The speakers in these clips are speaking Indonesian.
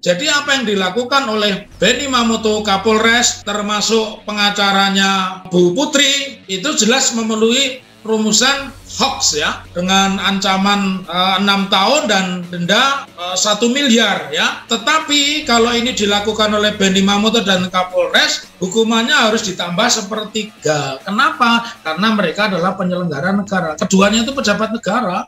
Jadi apa yang dilakukan oleh Benny Mamoto Kapolres termasuk pengacaranya Bu Putri itu jelas memenuhi rumusan hoax ya, dengan ancaman 6 tahun dan denda 1 miliar ya. Tetapi kalau ini dilakukan oleh Benny Mamoto dan Kapolres, hukumannya harus ditambah sepertiga. Kenapa? Karena mereka adalah penyelenggara negara. Keduanya itu pejabat negara.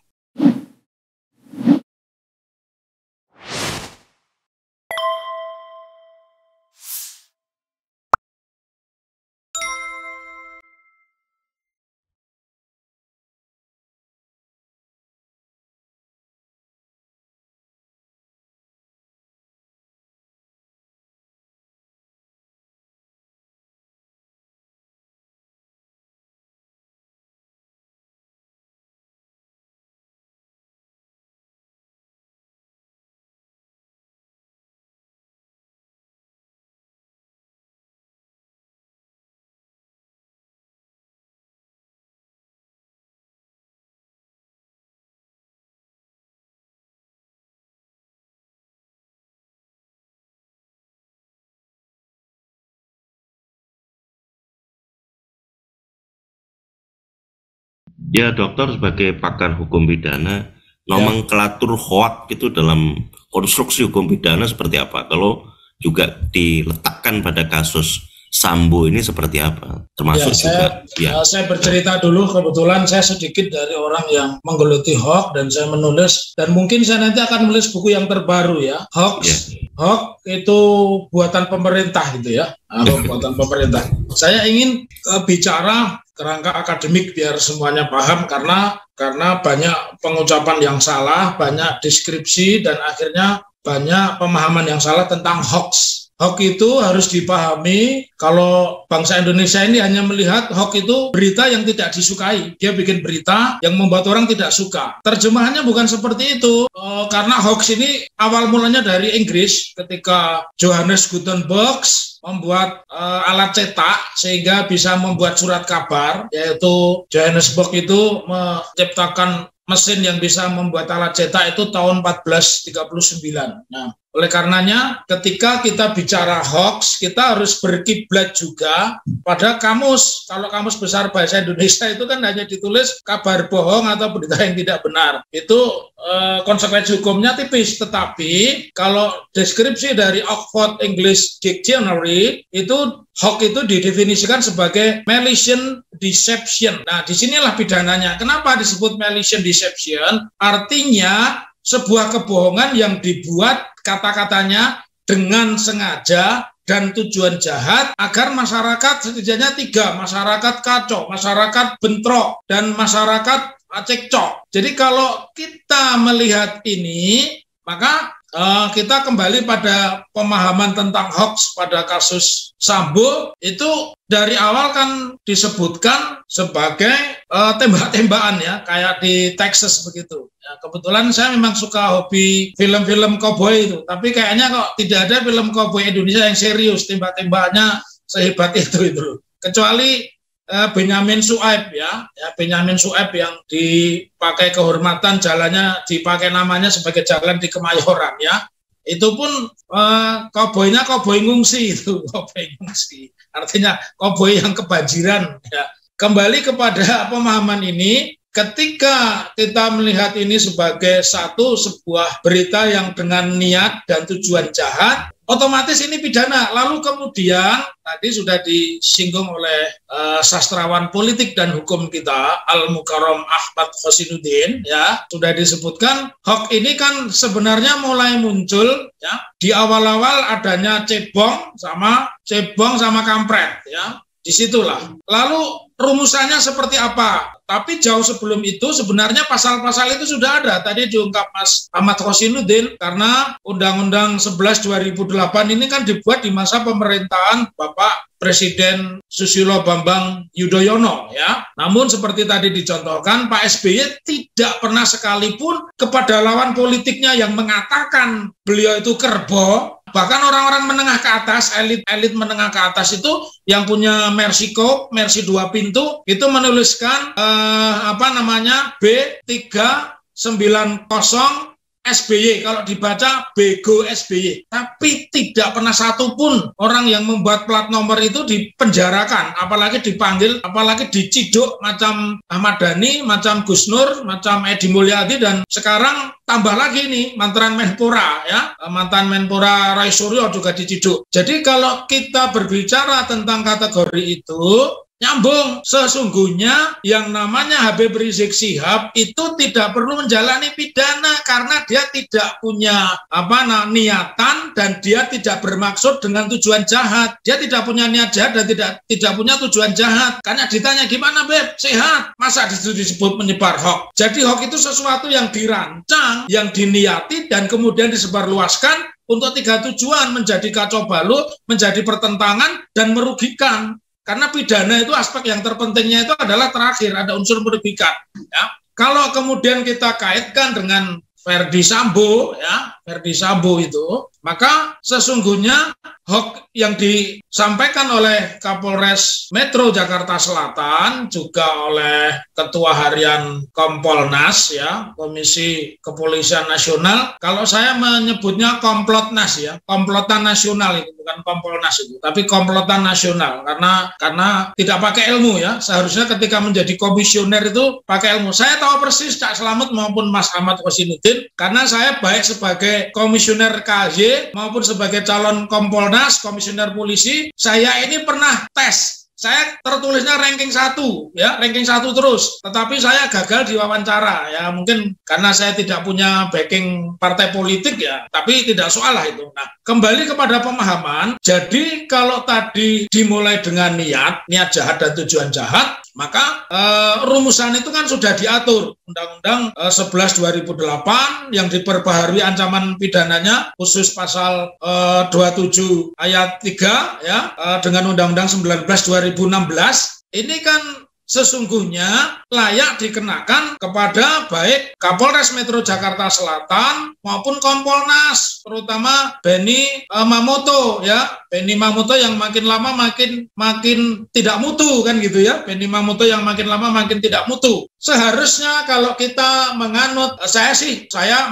Ya, dokter sebagai pakar hukum pidana, nomenklatur hoak itu dalam konstruksi hukum pidana seperti apa? Kalau juga diletakkan pada kasus Sambo ini seperti apa? Termasuk saya bercerita dulu, kebetulan saya sedikit dari orang yang menggeluti hoax dan saya menulis, dan mungkin saya nanti akan menulis buku yang terbaru ya, hoax itu buatan pemerintah gitu ya, buatan pemerintah. Saya ingin bicara kerangka akademik biar semuanya paham, karena banyak pengucapan yang salah, banyak deskripsi, dan akhirnya banyak pemahaman yang salah tentang hoax. Hoax itu harus dipahami, kalau bangsa Indonesia ini hanya melihat hoax itu berita yang tidak disukai. Dia bikin berita yang membuat orang tidak suka. Terjemahannya bukan seperti itu, karena hoax ini awal mulanya dari Inggris ketika Johannes Gutenberg membuat alat cetak sehingga bisa membuat surat kabar, yaitu Johannesburg itu menciptakan mesin yang bisa membuat alat cetak itu tahun 1439. Nah, oleh karenanya ketika kita bicara hoax, kita harus berkiblat juga pada kamus. Kalau kamus besar bahasa Indonesia itu kan hanya ditulis kabar bohong atau berita yang tidak benar. Itu konsekuensi hukumnya tipis. Tetapi kalau deskripsi dari Oxford English Dictionary itu hoax itu didefinisikan sebagai malicious deception. Nah, disinilah pidananya. Kenapa disebut malicious deception? Artinya sebuah kebohongan yang dibuat kata-katanya dengan sengaja dan tujuan jahat agar masyarakat setidaknya 3, masyarakat kacau, masyarakat bentrok, dan masyarakat cekcok. Jadi kalau kita melihat ini, maka kita kembali pada pemahaman tentang hoax pada kasus Sambo. Itu dari awal kan disebutkan sebagai tembak-tembakan ya, kayak di Texas begitu. Ya, kebetulan saya memang suka hobi film-film cowboy itu, tapi kayaknya kok tidak ada film cowboy Indonesia yang serius tembak-tembakannya sehebat itu. Kecuali Benyamin Sueb ya, Benyamin Sueb yang dipakai kehormatan jalannya, dipakai namanya sebagai jalan di Kemayoran ya. Itu pun koboi-nya koboi ngungsi itu, koboi ngungsi. Artinya koboi yang kebanjiran ya. Kembali kepada pemahaman ini, ketika kita melihat ini sebagai sebuah berita yang dengan niat dan tujuan jahat, otomatis ini pidana. Lalu kemudian tadi sudah disinggung oleh sastrawan politik dan hukum kita Al-Mukarram Ahmad Khosinuddin ya, sudah disebutkan hoax ini kan sebenarnya mulai muncul ya di awal-awal adanya cebong sama kampret ya. Disitulah. Lalu rumusannya seperti apa? Tapi jauh sebelum itu sebenarnya pasal-pasal itu sudah ada. Tadi diungkap Mas Ahmad Khosinuddin, karena Undang-Undang 11 2008 ini kan dibuat di masa pemerintahan Bapak Presiden Susilo Bambang Yudhoyono ya. Namun seperti tadi dicontohkan, Pak SBY tidak pernah sekalipun kepada lawan politiknya yang mengatakan beliau itu kerbo. Bahkan orang-orang menengah ke atas, elit menengah ke atas itu yang punya Mercy Coupe, Mercy 2 pintu, itu menuliskan B390 SBY, kalau dibaca bego SBY, tapi tidak pernah satupun orang yang membuat plat nomor itu dipenjarakan, apalagi dipanggil, apalagi diciduk macam Ahmad Dhani, macam Gus Nur, macam Edi Mulyadi, dan sekarang tambah lagi nih mantan Menpora ya, mantan Menpora Roy Suryo juga diciduk. Jadi kalau kita berbicara tentang kategori itu, nyambung, sesungguhnya yang namanya Habib Rizik Syihab itu tidak perlu menjalani pidana karena dia tidak punya niatan dan dia tidak bermaksud dengan tujuan jahat. Dia tidak punya niat jahat dan tidak punya tujuan jahat. Karena ditanya gimana Beb, sehat? Masa disebut menyebar hoax? Jadi hoax itu sesuatu yang dirancang, yang diniati dan kemudian disebarluaskan untuk 3 tujuan: menjadi kacau balau, menjadi pertentangan, dan merugikan. Karena pidana itu aspek yang terpentingnya itu adalah terakhir, ada unsur merugikan. Ya. Kalau kemudian kita kaitkan dengan Verdi Sambo, ya, Verdi Sambo itu, maka sesungguhnya hoax yang disampaikan oleh Kapolres Metro Jakarta Selatan, juga oleh Ketua Harian Kompolnas, ya, Komisi Kepolisian Nasional, kalau saya menyebutnya Komplotnas, ya, komplotan nasional itu, bukan Kompolnas itu, tapi komplotan nasional, karena tidak pakai ilmu, ya. Seharusnya ketika menjadi komisioner itu pakai ilmu. Saya tahu persis Cak Slamet maupun Mas Ahmad Hosinuddin, karena saya baik sebagai komisioner KJ maupun sebagai calon Kompolnas, komisioner polisi, saya ini pernah tes. Saya tertulisnya ranking 1, ya, ranking 1 terus. Tetapi saya gagal diwawancara, ya, mungkin karena saya tidak punya backing partai politik, ya, tapi tidak soal lah itu. Nah, kembali kepada pemahaman, jadi kalau tadi dimulai dengan niat jahat dan tujuan jahat, maka rumusan itu kan sudah diatur. Undang-Undang 11 2008 yang diperbaharui ancaman pidananya khusus pasal 27 ayat 3, ya, dengan Undang-Undang 19 2016, ini kan sesungguhnya layak dikenakan kepada baik Kapolres Metro Jakarta Selatan maupun Kompolnas, terutama Benny Mamoto, ya, Benny Mamoto yang makin lama makin tidak mutu kan gitu, ya, Benny Mamoto yang makin lama makin tidak mutu. Seharusnya kalau kita menganut, saya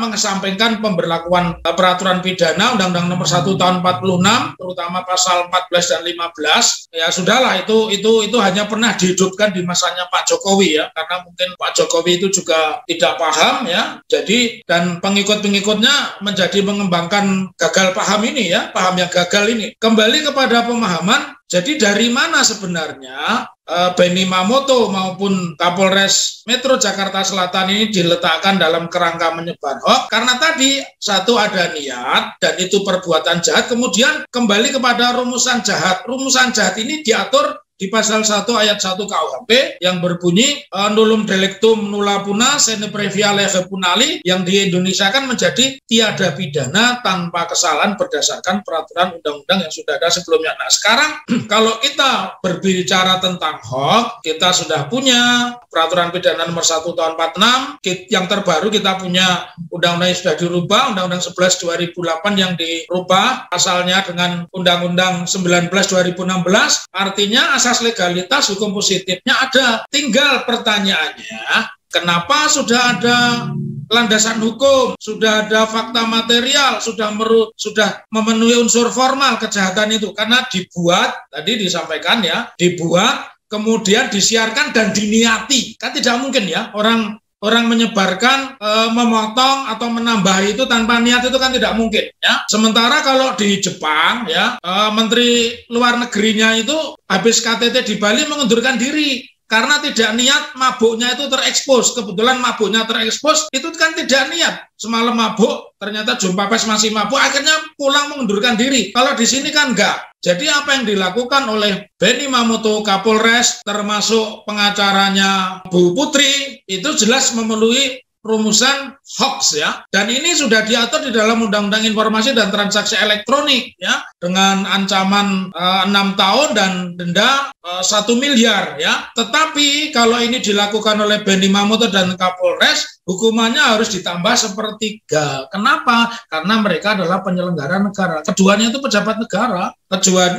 mengesampingkan pemberlakuan peraturan pidana Undang-Undang Nomor 1 Tahun 46, terutama pasal 14 dan 15. Ya sudahlah, itu hanya pernah dihidupkan di masanya Pak Jokowi, ya, karena mungkin Pak Jokowi itu juga tidak paham, ya. Jadi dan pengikut-pengikutnya menjadi mengembangkan gagal paham ini, ya, paham yang gagal ini. Kembali kepada pemahaman. Jadi dari mana sebenarnya Benny Mamoto maupun Kapolres Metro Jakarta Selatan ini diletakkan dalam kerangka menyebar hoax? Karena tadi satu ada niat dan itu perbuatan jahat, kemudian kembali kepada rumusan jahat. Rumusan jahat ini diatur di pasal 1 ayat 1 KUHP yang berbunyi nullum delictum nulla puna sine previa lege punali, yang di Indonesia kan menjadi tiada pidana tanpa kesalahan berdasarkan peraturan undang-undang yang sudah ada sebelumnya. Nah, sekarang kalau kita berbicara tentang hoax, kita sudah punya peraturan pidana nomor 1 tahun 46, yang terbaru kita punya undang-undang yang sudah dirubah, Undang-Undang 11 2008 yang dirubah pasalnya dengan Undang-Undang 19 2016, artinya asas legalitas hukum positifnya ada. Tinggal pertanyaannya, kenapa sudah ada landasan hukum, sudah ada fakta material, sudah memenuhi unsur formal kejahatan itu? Karena dibuat, tadi disampaikan, ya, dibuat, kemudian disiarkan dan diniati. Kan tidak mungkin, ya, orang menyebarkan, memotong atau menambah itu tanpa niat, itu kan tidak mungkin, ya. Sementara kalau di Jepang, ya, Menteri Luar Negerinya itu habis KTT di Bali mengundurkan diri karena tidak niat, mabuknya itu terekspos. Kebetulan mabuknya terekspos, itu kan tidak niat. Semalam mabuk, ternyata jumpa pers masih mabuk, akhirnya pulang mengundurkan diri. Kalau di sini kan enggak. Jadi apa yang dilakukan oleh Benny Mamoto Kapolres, termasuk pengacaranya Bu Putri, itu jelas memenuhi rumusan hoax, ya. Dan ini sudah diatur di dalam Undang-Undang Informasi dan Transaksi Elektronik, ya, dengan ancaman 6 tahun dan denda 1 miliar, ya. Tetapi kalau ini dilakukan oleh Benny Mamoto dan Kapolres, hukumannya harus ditambah 1/3. Kenapa? Karena mereka adalah penyelenggara negara. Keduanya itu pejabat negara.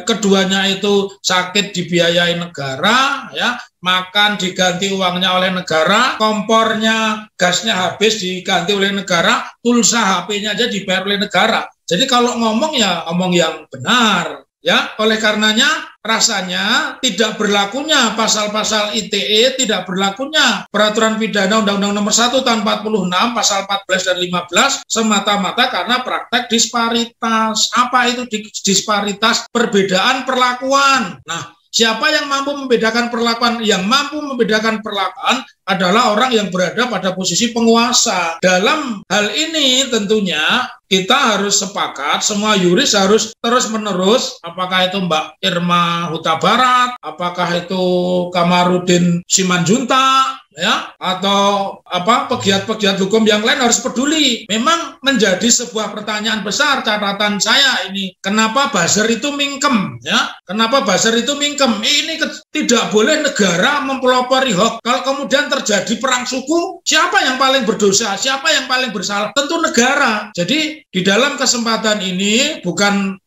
Keduanya itu sakit dibiayai negara, ya, makan diganti uangnya oleh negara, kompornya, gasnya habis diganti oleh negara, pulsa HP-nya aja dibayar oleh negara. Jadi kalau ngomong ya ngomong yang benar. Ya, oleh karenanya rasanya tidak berlakunya pasal-pasal ITE, tidak berlakunya peraturan pidana Undang-Undang Nomor 1 Tahun 46 pasal 14 dan 15 semata-mata karena praktek disparitas. Apa itu disparitas? Perbedaan perlakuan. Nah, siapa yang mampu membedakan perlakuan? Yang mampu membedakan perlakuan adalah orang yang berada pada posisi penguasa. Dalam hal ini tentunya kita harus sepakat, semua yuris harus terus-menerus, apakah itu Mbak Irma Huta Barat, apakah itu Kamarudin Simanjuntak, ya, atau pegiat-pegiat hukum yang lain harus peduli. Memang menjadi sebuah pertanyaan besar catatan saya ini, kenapa buzzer itu mingkem, ya? Kenapa buzzer itu mingkem? Ini tidak boleh negara mempelopori hoax. Kalau kemudian terjadi perang suku, siapa yang paling berdosa? Siapa yang paling bersalah? Tentu negara. Jadi di dalam kesempatan ini bukan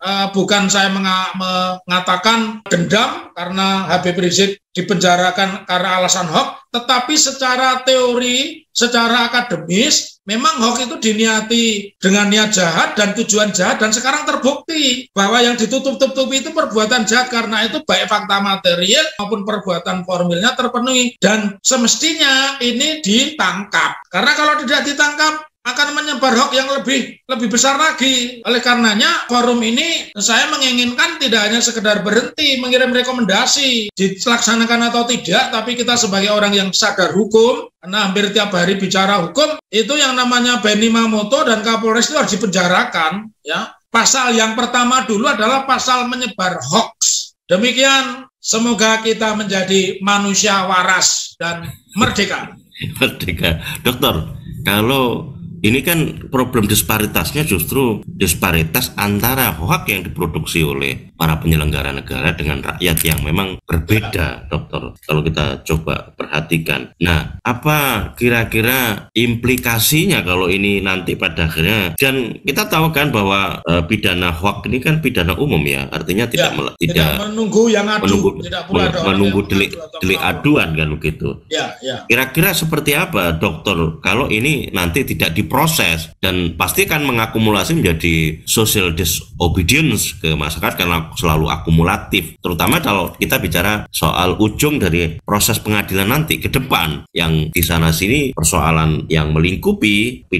saya mengatakan dendam karena Habib Rizik dipenjarakan karena alasan hoax, tetapi secara teori, secara akademis, memang hoax itu diniati dengan niat jahat dan tujuan jahat, dan sekarang terbukti bahwa yang ditutup-tutupi itu perbuatan jahat, karena itu baik fakta material maupun perbuatan formilnya terpenuhi, dan semestinya ini ditangkap. Karena kalau tidak ditangkap, akan menyebar hoax yang lebih besar lagi. Oleh karenanya forum ini saya menginginkan tidak hanya sekedar berhenti mengirim rekomendasi dilaksanakan atau tidak, tapi kita sebagai orang yang sadar hukum, karena hampir tiap hari bicara hukum, itu yang namanya Benny Mamoto dan Kapolres itu harus dipenjarakan, ya. Pasal yang pertama dulu adalah pasal menyebar hoax. Demikian, semoga kita menjadi manusia waras dan merdeka. Merdeka. Dokter, kalau ini kan problem disparitasnya justru disparitas antara hoak yang diproduksi oleh para penyelenggara negara dengan rakyat yang memang berbeda, dokter. Kalau kita coba perhatikan. Nah, apa kira-kira implikasinya kalau ini nanti pada akhirnya, dan kita tahu kan bahwa pidana hoak ini kan pidana umum ya, artinya tidak menunggu yang adu, menunggu delik aduan kan begitu. Ya. Kira-kira seperti apa, dokter, kalau ini nanti tidak diproses dan pasti kan mengakumulasi menjadi social disobedience ke masyarakat karena selalu akumulatif, terutama kalau kita bicara soal ujung dari proses pengadilan nanti ke depan, yang di sana sini persoalan yang melingkupi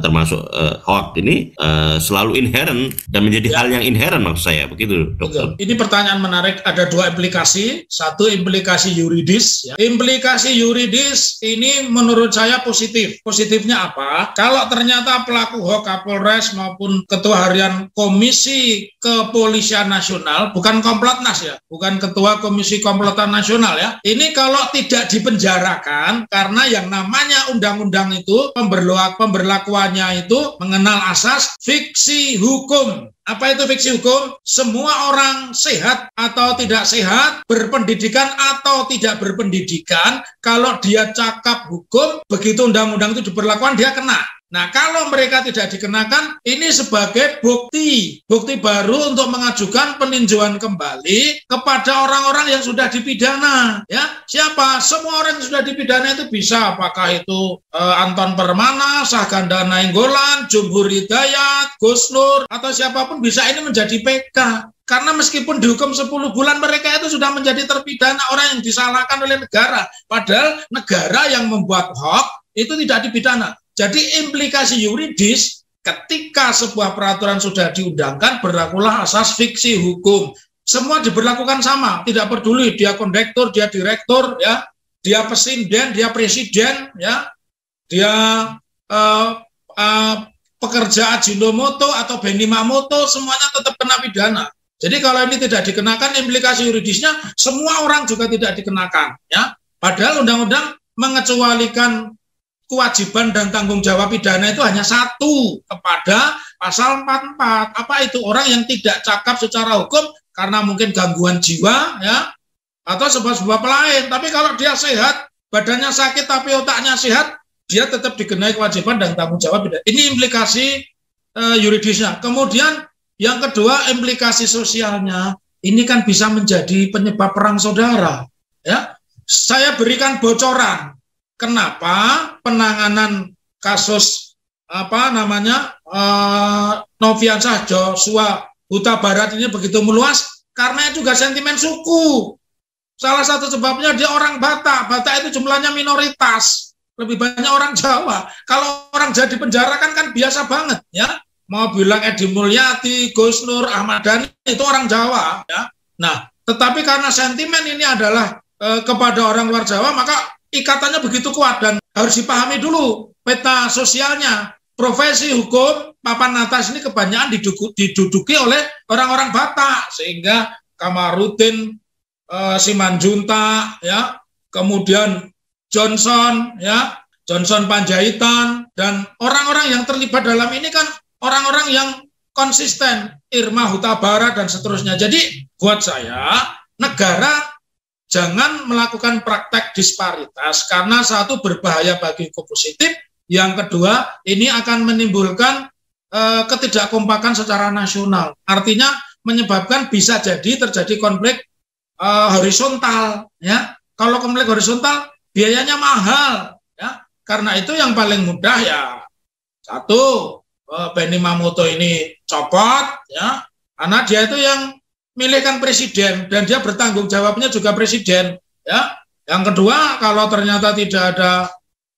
termasuk hoax ini selalu inherent dan menjadi hal yang inherent, maksud saya begitu, dokter. Ini pertanyaan menarik, ada dua implikasi. Satu implikasi yuridis, ya. Implikasi yuridis ini menurut saya positif. Positifnya apa? Kalau ternyata pelaku hoax Kapolres maupun Ketua Harian Komisi Kepolisian Nasional, bukan Komplatnas ya, bukan Ketua Komisi Komplotan Nasional ya, ini kalau tidak dipenjarakan karena yang namanya undang-undang itu pemberlakuannya itu mengenal asas fiksi hukum. Apa itu fiksi hukum? Semua orang sehat atau tidak sehat, berpendidikan atau tidak berpendidikan, kalau dia cakap hukum, begitu undang-undang itu diberlakukan, dia kena. Nah, kalau mereka tidak dikenakan, ini sebagai bukti baru untuk mengajukan peninjauan kembali kepada orang-orang yang sudah dipidana. Ya, siapa? Semua orang yang sudah dipidana itu bisa, apakah itu Anton Permana, Syahganda Nainggolan, Jumhur Hidayat, Gus Nur, atau siapapun bisa ini menjadi PK. Karena meskipun dihukum 10 bulan, mereka itu sudah menjadi terpidana, orang yang disalahkan oleh negara. Padahal negara yang membuat hoax itu tidak dipidana. Jadi implikasi yuridis ketika sebuah peraturan sudah diundangkan, berlakulah asas fiksi hukum. Semua diberlakukan sama, tidak peduli dia kondektur, dia direktur, ya, dia pesinden, dia presiden, ya, dia pekerja Ajinomoto atau Benny Mamoto, semuanya tetap kena pidana. Jadi kalau ini tidak dikenakan, implikasi yuridisnya semua orang juga tidak dikenakan, ya. Padahal undang-undang mengecualikan kewajiban dan tanggung jawab pidana itu hanya satu, kepada pasal 44. Apa itu? Orang yang tidak cakap secara hukum karena mungkin gangguan jiwa, ya, atau sebab-sebab lain. Tapi kalau dia sehat, badannya sakit tapi otaknya sehat, dia tetap dikenai kewajiban dan tanggung jawab pidana. Ini implikasi yuridisnya. Kemudian yang kedua, implikasi sosialnya, ini kan bisa menjadi penyebab perang saudara. Ya, saya berikan bocoran. Kenapa penanganan kasus Noviansyah Joshua Huta Barat ini begitu meluas? Karena juga sentimen suku. Salah satu sebabnya dia orang Batak. Batak itu jumlahnya minoritas. Lebih banyak orang Jawa. Kalau orang jadi penjara kan biasa banget, ya. Mau bilang Edi Mulyadi, Gus Nur, Ahmad Dhani, itu orang Jawa. Ya. Nah, tetapi karena sentimen ini adalah kepada orang luar Jawa, maka ikatannya begitu kuat dan harus dipahami dulu peta sosialnya. Profesi hukum papan atas ini kebanyakan diduduki oleh orang-orang Batak, sehingga Kamarudin, Simanjuntak, ya, kemudian Johnson, ya, Johnson Panjaitan, dan orang-orang yang terlibat dalam ini kan orang-orang yang konsisten, Irma Huta Barat dan seterusnya. Jadi buat saya, negara jangan melakukan praktek disparitas karena satu berbahaya bagi hukum positif, yang kedua ini akan menimbulkan ketidakkompakan secara nasional. Artinya menyebabkan bisa jadi terjadi konflik horizontal, ya. Kalau konflik horizontal biayanya mahal, ya. Karena itu yang paling mudah ya satu, Benny Mamoto ini copot, ya, karena dia itu yang milihkan presiden dan dia bertanggung jawabnya juga presiden, ya. Yang kedua, kalau ternyata tidak ada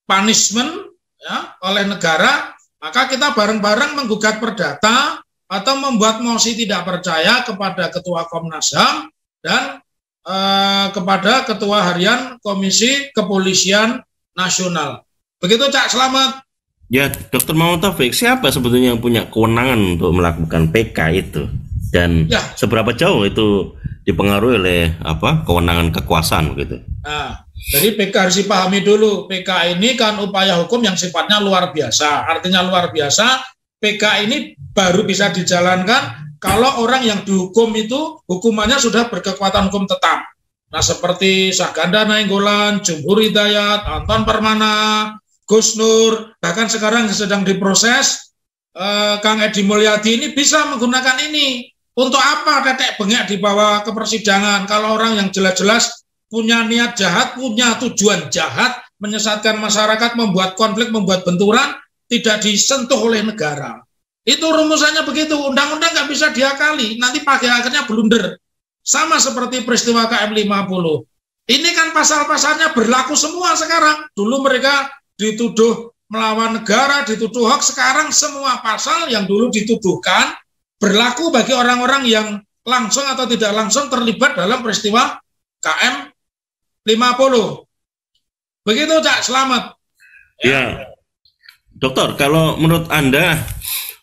punishment, ya, oleh negara, maka kita bareng-bareng menggugat perdata atau membuat mosi tidak percaya kepada Ketua Komnas HAM dan kepada Ketua Harian Komisi Kepolisian Nasional. Begitu, Cak Slamet. Ya, Dr. Muhammad Taufik, siapa sebetulnya yang punya kewenangan untuk melakukan PK itu? Dan ya, seberapa jauh itu dipengaruhi oleh kewenangan kekuasaan gitu? Nah, jadi PK harus dipahami dulu. PK ini kan upaya hukum yang sifatnya luar biasa. Artinya luar biasa, PK ini baru bisa dijalankan kalau orang yang dihukum itu hukumannya sudah berkekuatan hukum tetap. Nah, seperti Saganda Nainggolan, Jumhur Hidayat, Anton Permana, Gus Nur, bahkan sekarang sedang diproses Kang Edi Mulyadi ini bisa menggunakan ini. Untuk apa tetek bengek dibawa ke persidangan kalau orang yang jelas-jelas punya niat jahat, punya tujuan jahat, menyesatkan masyarakat, membuat konflik, membuat benturan, tidak disentuh oleh negara. Itu rumusannya begitu, undang-undang nggak bisa diakali, nanti pada akhirnya blunder. Sama seperti peristiwa KM 50. Ini kan pasal-pasalnya berlaku semua sekarang. Dulu mereka dituduh melawan negara, dituduh hoax, sekarang semua pasal yang dulu dituduhkan berlaku bagi orang-orang yang langsung atau tidak langsung terlibat dalam peristiwa KM 50. Begitu, Cak Slamet. Ya. Dokter, kalau menurut Anda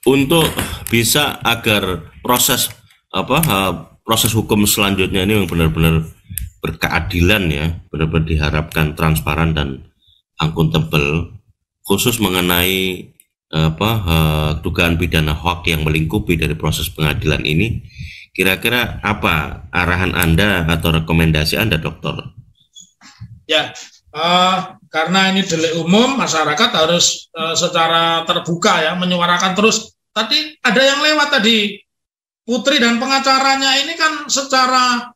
untuk bisa agar proses hukum selanjutnya ini yang benar-benar berkeadilan, ya, benar-benar diharapkan transparan dan akuntabel, khusus mengenai dugaan pidana hoax yang melingkupi dari proses pengadilan ini, kira-kira apa arahan Anda atau rekomendasi Anda, Dokter? Ya, karena ini delik umum, masyarakat harus secara terbuka, ya, menyuarakan terus. Tadi ada yang lewat tadi, Putri dan pengacaranya ini kan secara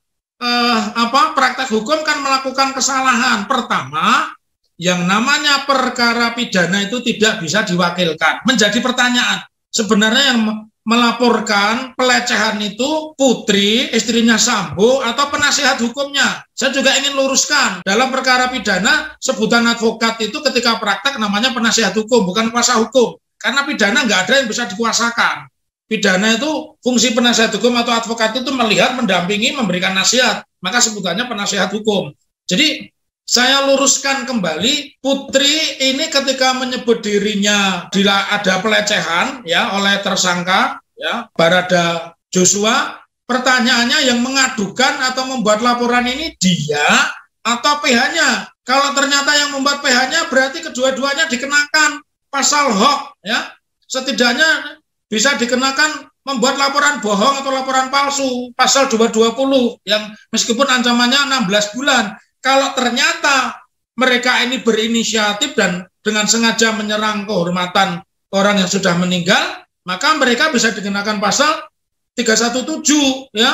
praktek hukum kan melakukan kesalahan. Pertama, yang namanya perkara pidana itu tidak bisa diwakilkan. Menjadi pertanyaan, sebenarnya yang melaporkan pelecehan itu Putri, istrinya Sambo, atau penasihat hukumnya? Saya juga ingin luruskan, dalam perkara pidana, sebutan advokat itu ketika praktek namanya penasihat hukum, bukan kuasa hukum. Karena pidana nggak ada yang bisa dikuasakan. Pidana itu fungsi penasihat hukum atau advokat itu melihat, mendampingi, memberikan nasihat. Maka sebutannya penasihat hukum. Jadi, saya luruskan kembali, Putri ini ketika menyebut dirinya ada pelecehan, ya, oleh tersangka, ya, Barada Joshua, pertanyaannya yang mengadukan atau membuat laporan ini dia atau PH-nya. Kalau ternyata yang membuat PH-nya berarti kedua-duanya dikenakan pasal hoax, ya. Setidaknya bisa dikenakan membuat laporan bohong atau laporan palsu, pasal 220 yang meskipun ancamannya 16 bulan. Kalau ternyata mereka ini berinisiatif dan dengan sengaja menyerang kehormatan orang yang sudah meninggal, maka mereka bisa dikenakan pasal 317 ya,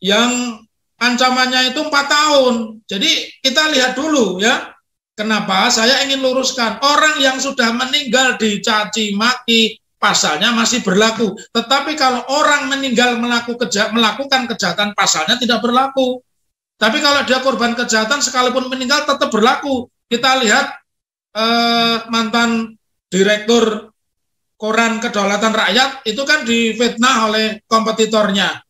yang ancamannya itu 4 tahun. Jadi kita lihat dulu ya, kenapa saya ingin luruskan, orang yang sudah meninggal dicaci maki pasalnya masih berlaku, tetapi kalau orang meninggal melakukan kejahatan pasalnya tidak berlaku. Tapi kalau dia korban kejahatan sekalipun meninggal tetap berlaku. Kita lihat mantan direktur koran Kedaulatan Rakyat itu kan difitnah oleh kompetitornya.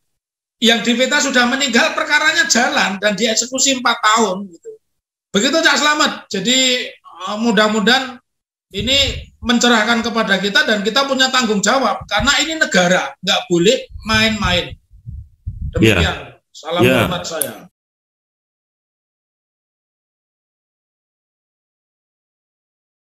Yang difitnah sudah meninggal, perkaranya jalan dan dieksekusi 4 tahun. Gitu. Begitu Cak Slamet. Jadi mudah-mudahan ini mencerahkan kepada kita dan kita punya tanggung jawab. Karena ini negara, nggak boleh main-main. Demikian. Salam hormat saya.